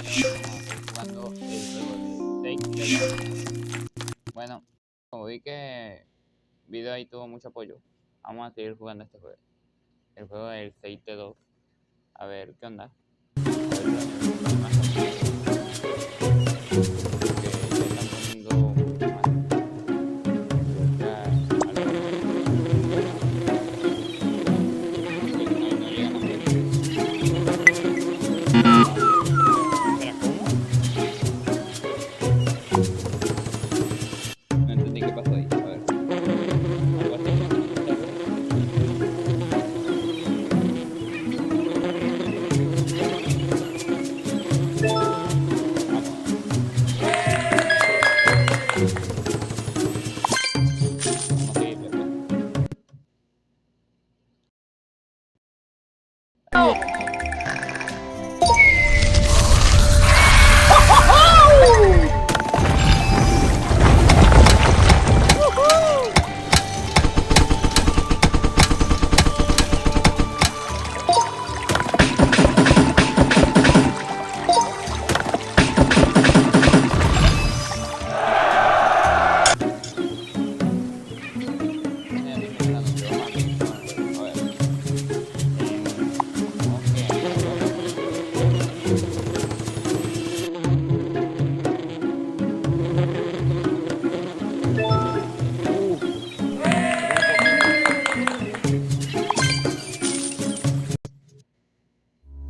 Jugando el juego de Take. Bueno, como vi que el video ahí tuvo mucho apoyo, vamos a seguir jugando este juego. El juego del 6T2. A ver qué onda. A ver si los niveles son más porque ya están poniendo más que no llegan a ser. Espera, ¿cómo? No entendí qué pasó ahí. A ver. Algo así. Tal vez. Vamos. Vamos a seguirle, pues. Tiene anime el anuncio. Vamos a seguir con el juego. A ver. Ok, vamos. Era un poquito.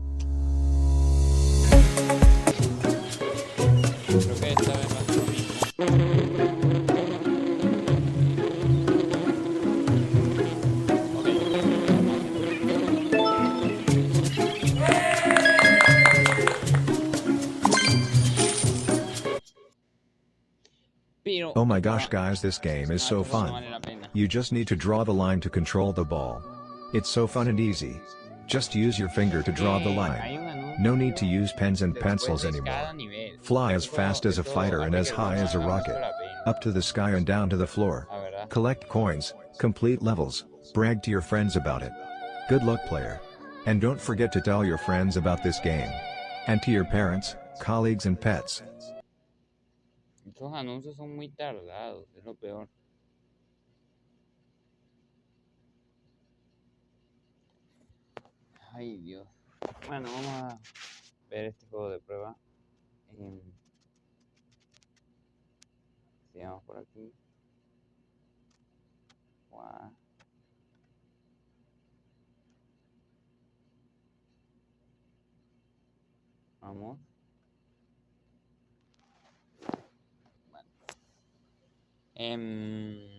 Creo que esta vez va a ser lo mismo. Ok, vamos a hacerlo. Pero Oh my estaba. gosh guys, this game is so Esto no fun. vale la pena. You just need to draw the line to control the ball. It's so fun and easy. Just use your finger to draw the Hay line. un No need to anuncio use pens and después pencils de anymore. cada nivel. Fly as Eso fast as a fighter and hace as que el juego high as a valga mucho rocket. la pena. Up to the sky and down to the floor. La verdad. Collect coins, complete levels, brag to your friends about it. Good luck player. And don't forget to tell your friends about this game. And to your parents, colleagues and pets. Estos anuncios son muy tardados, es lo peor. Ay, Dios. Bueno, vamos a ver este juego de prueba. Sigamos por aquí. Guau. Vamos. Bueno.